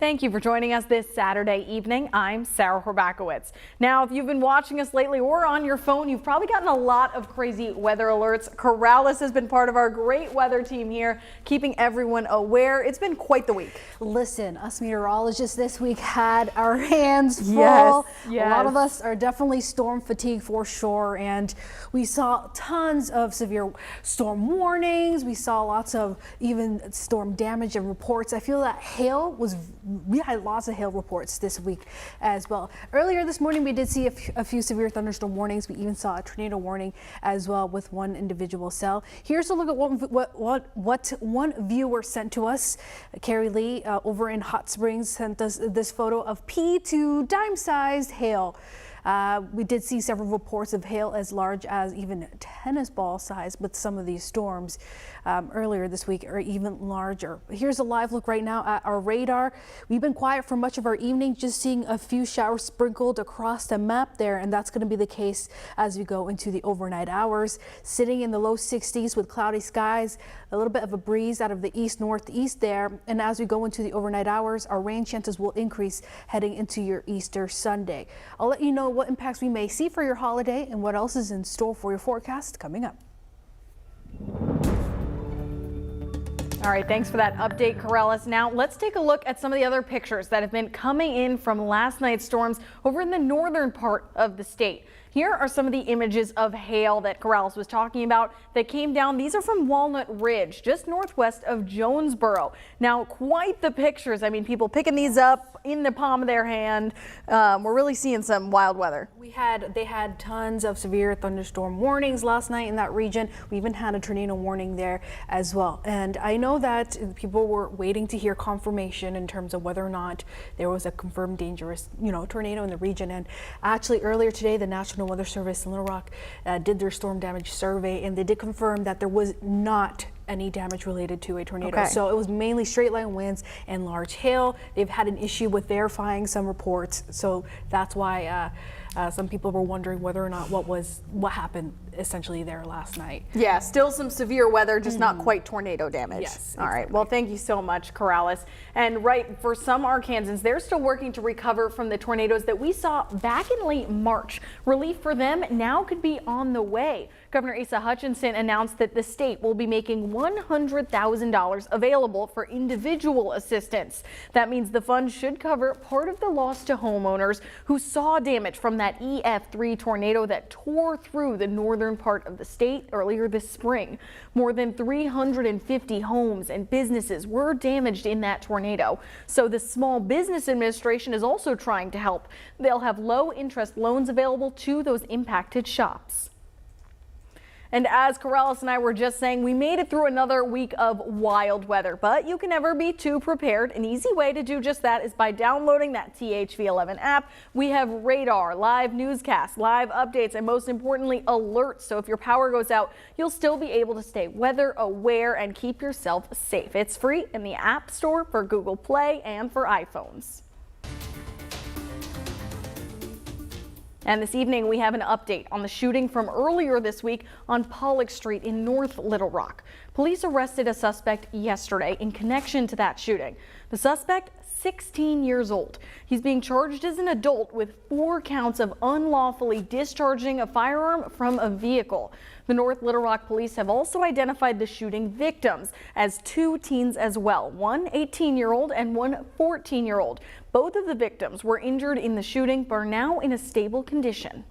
Thank you for joining us this Saturday evening. I'm Sarah Horbacewicz. Now, if you've been watching us lately or on your phone, you've probably gotten a lot of crazy weather alerts. Corrales has been part of our great weather team here, keeping everyone aware. It's been quite the week. Listen, us meteorologists this week had our hands full. Yes. A lot of us are definitely storm fatigued for sure, and we saw tons of severe storm warnings. We saw lots of even storm damage and reports. I feel that we had lots of hail reports this week as well. Earlier this morning, we did see a few severe thunderstorm warnings. We even saw a tornado warning as well with one individual cell. Here's a look at what one viewer sent to us. Carrie Lee over in Hot Springs sent us this photo of pea to dime-sized hail. We did see several reports of hail as large as even tennis ball size with some of these storms earlier this week, or even larger. Here's a live look right now at our radar. We've been quiet for much of our evening, just seeing a few showers sprinkled across the map there, and that's going to be the case as we go into the overnight hours. Sitting in the low 60s with cloudy skies, a little bit of a breeze out of the east-northeast there, and as we go into the overnight hours, our rain chances will increase heading into your Easter Sunday. I'll let you know what impacts we may see for your holiday and what else is in store for your forecast coming up. All right, thanks for that update, Corrales. Now let's take a look at some of the other pictures that have been coming in from last night's storms over in the northern part of the state. Here are some of the images of hail that Corrales was talking about that came down. These are from Walnut Ridge, just northwest of Jonesboro. Now, quite the pictures. I mean, people picking these up in the palm of their hand. We're really seeing some wild weather. They had tons of severe thunderstorm warnings last night in that region. We even had a tornado warning there as well. And I know that people were waiting to hear confirmation in terms of whether or not there was a confirmed dangerous, tornado in the region. And actually earlier today, the National Weather Service in Little Rock did their storm damage survey, and they did confirm that there was not any damage related to a tornado. Okay. So it was mainly straight line winds and large hail. They've had an issue with verifying some reports, so that's why some people were wondering whether or not what happened essentially there last night. Yeah, still some severe weather, just not quite tornado damage. Yes. All right. Well, thank you so much, Corrales. And for some Arkansans, they're still working to recover from the tornadoes that we saw back in late March. Relief for them now could be on the way. Governor Asa Hutchinson announced that the state will be making $100,000 available for individual assistance. That means the fund should cover part of the loss to homeowners who saw damage from that EF3 tornado that tore through the northern part of the state earlier this spring. More than 350 homes and businesses were damaged in that tornado. So the Small Business Administration is also trying to help. They'll have low interest loans available to those impacted shops. And as Corrales and I were just saying, we made it through another week of wild weather, but you can never be too prepared. An easy way to do just that is by downloading that THV11 app. We have radar, live newscasts, live updates, and most importantly, alerts. So if your power goes out, you'll still be able to stay weather aware and keep yourself safe. It's free in the App Store for Google Play and for iPhones. And this evening, we have an update on the shooting from earlier this week on Pollock Street in North Little Rock. Police arrested a suspect yesterday in connection to that shooting. The suspect, 16 years old. He's being charged as an adult with 4 counts of unlawfully discharging a firearm from a vehicle. The North Little Rock police have also identified the shooting victims as 2 teens as well, one 18-year-old and one 14-year-old. Both of the victims were injured in the shooting but are now in a stable condition.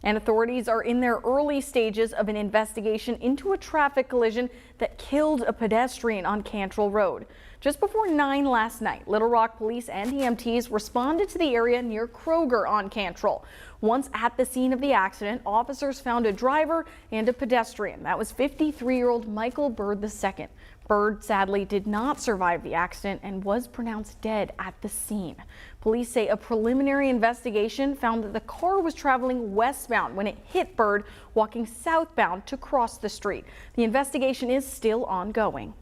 And authorities are in their early stages of an investigation into a traffic collision that killed a pedestrian on Cantrell Road. Just before 9 last night, Little Rock police and EMTs responded to the area near Kroger on Cantrell. Once at the scene of the accident, officers found a driver and a pedestrian. That was 53-year-old Michael Bird II. Bird sadly did not survive the accident and was pronounced dead at the scene. Police say a preliminary investigation found that the car was traveling westbound when it hit Bird walking southbound to cross the street. The investigation is still ongoing.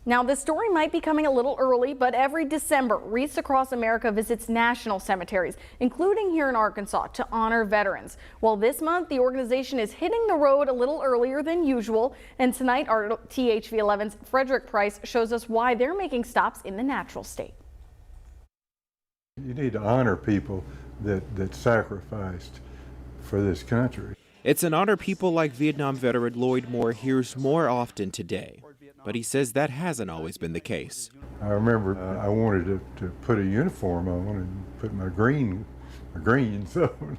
Now, this story might be coming a little early, but every December, Wreaths Across America visits national cemeteries, including here in Arkansas, to honor veterans. Well, this month, the organization is hitting the road a little earlier than usual. And tonight, our THV11's Frederick Price shows us why they're making stops in the natural state. You need to honor people that sacrificed for this country. It's an honor people like Vietnam veteran Lloyd Moore hears more often today. But he says that hasn't always been the case. I remember I wanted to put a uniform on and put my greens on,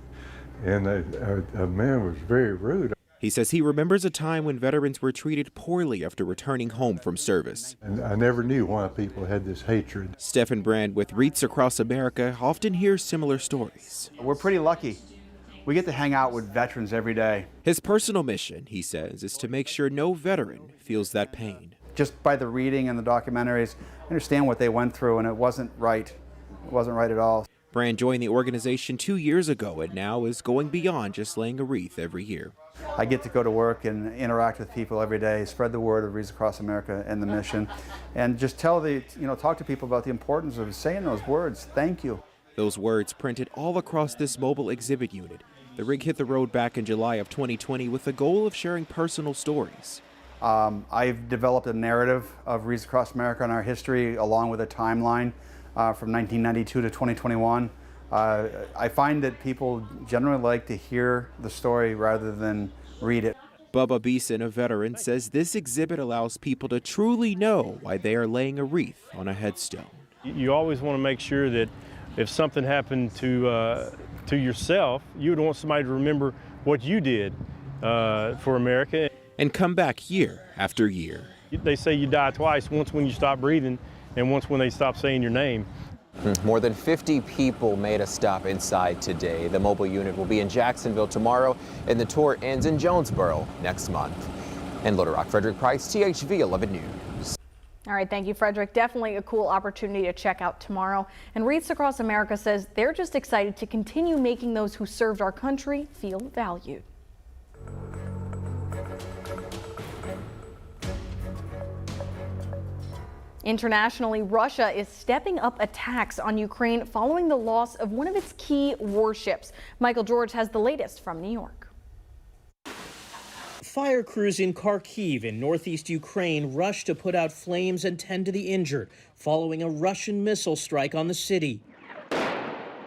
and a man was very rude. He says he remembers a time when veterans were treated poorly after returning home from service. And I never knew why people had this hatred. Stephen Brand with Wreaths Across America often hears similar stories. We're pretty lucky. We get to hang out with veterans every day. His personal mission, he says, is to make sure no veteran feels that pain. Just by the reading and the documentaries, I understand what they went through, and it wasn't right. It wasn't right at all. Brand joined the organization 2 years ago and now is going beyond just laying a wreath every year. I get to go to work and interact with people every day, spread the word of Wreaths Across America and the mission, and just talk to people about the importance of saying those words, thank you. Those words printed all across this mobile exhibit unit. The rig hit the road back in July of 2020 with the goal of sharing personal stories. I've developed a narrative of Wreaths Across America and our history, along with a timeline from 1992 to 2021. I find that people generally like to hear the story rather than read it. Bubba Beeson, a veteran, says this exhibit allows people to truly know why they are laying a wreath on a headstone. You always want to make sure that if something happened to yourself, you would want somebody to remember what you did for America. And come back year after year. They say you die twice, once when you stop breathing and once when they stop saying your name. More than 50 people made a stop inside today. The mobile unit will be in Jacksonville tomorrow, and the tour ends in Jonesboro next month. In Little Rock, Frederick Price, THV 11 News. All right, thank you, Frederick. Definitely a cool opportunity to check out tomorrow. And Wreaths Across America says they're just excited to continue making those who served our country feel valued. Internationally, Russia is stepping up attacks on Ukraine following the loss of one of its key warships. Michael George has the latest from New York. Fire crews in Kharkiv in northeast Ukraine rushed to put out flames and tend to the injured following a Russian missile strike on the city.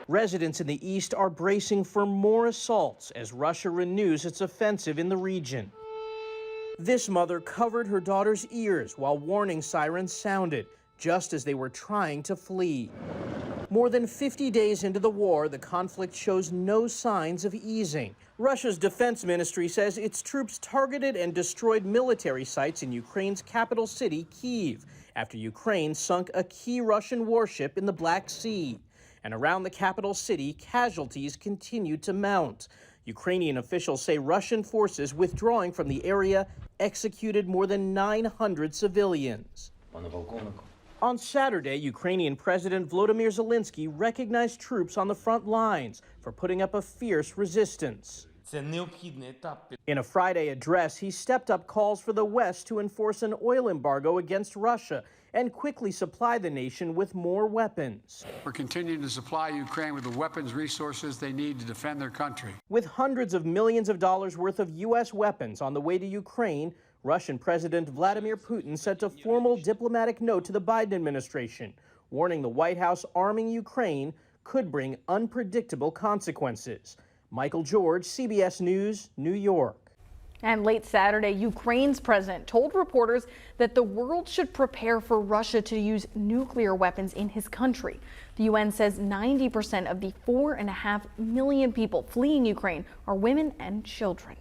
Residents in the east are bracing for more assaults as Russia renews its offensive in the region. This mother covered her daughter's ears while warning sirens sounded, just as they were trying to flee. More than 50 days into the war, the conflict shows no signs of easing. Russia's defense ministry says its troops targeted and destroyed military sites in Ukraine's capital city, Kyiv, after Ukraine sunk a key Russian warship in the Black Sea. And around the capital city, casualties continue to mount. Ukrainian officials say Russian forces withdrawing from the area executed more than 900 civilians. On Saturday, Ukrainian President Volodymyr Zelensky recognized troops on the front lines for putting up a fierce resistance. In a Friday address, he stepped up calls for the West to enforce an oil embargo against Russia and quickly supply the nation with more weapons. We're continuing to supply Ukraine with the weapons resources they need to defend their country. With hundreds of millions of dollars worth of U.S. weapons on the way to Ukraine, Russian President Vladimir Putin sent a formal diplomatic note to the Biden administration, warning the White House arming Ukraine could bring unpredictable consequences. Michael George, CBS News, New York. And late Saturday, Ukraine's president told reporters that the world should prepare for Russia to use nuclear weapons in his country. The UN says 90% of the 4.5 million people fleeing Ukraine are women and children.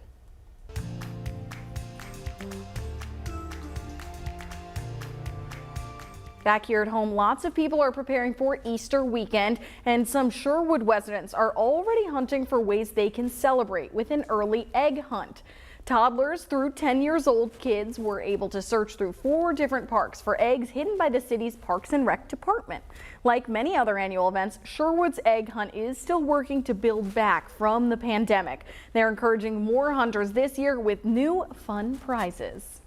Back here at home, lots of people are preparing for Easter weekend, and some Sherwood residents are already hunting for ways they can celebrate with an early egg hunt. Toddlers through 10 years old kids were able to search through 4 different parks for eggs hidden by the city's Parks and Rec department. Like many other annual events, Sherwood's egg hunt is still working to build back from the pandemic. They're encouraging more hunters this year with new fun prizes.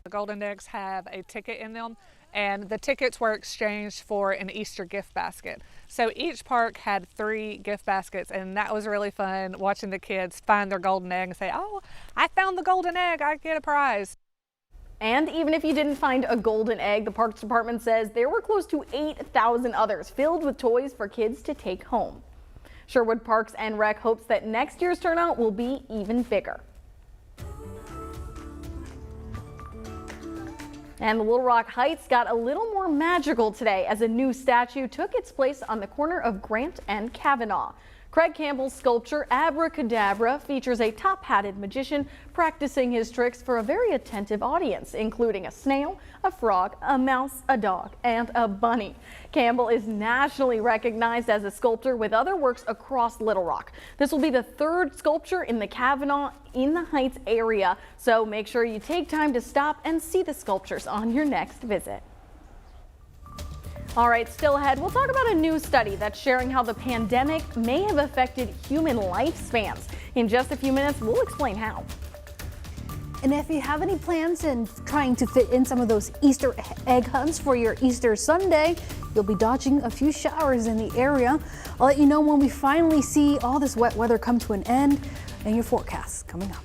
The golden eggs have a ticket in them, and the tickets were exchanged for an Easter gift basket. So each park had 3 gift baskets, and that was really fun watching the kids find their golden egg and say, oh, I found the golden egg, I get a prize. And even if you didn't find a golden egg, the Parks Department says there were close to 8,000 others filled with toys for kids to take home. Sherwood Parks and Rec hopes that next year's turnout will be even bigger. And the Little Rock Heights got a little more magical today as a new statue took its place on the corner of Grant and Kavanaugh. Craig Campbell's sculpture Abracadabra features a top-hatted magician practicing his tricks for a very attentive audience, including a snail, a frog, a mouse, a dog, and a bunny. Campbell is nationally recognized as a sculptor with other works across Little Rock. This will be the 3rd sculpture in the Kavanaugh in the Heights area, so make sure you take time to stop and see the sculptures on your next visit. All right, still ahead, we'll talk about a new study that's sharing how the pandemic may have affected human lifespans. In just a few minutes, we'll explain how. And if you have any plans in trying to fit in some of those Easter egg hunts for your Easter Sunday, you'll be dodging a few showers in the area. I'll let you know when we finally see all this wet weather come to an end and your forecasts coming up.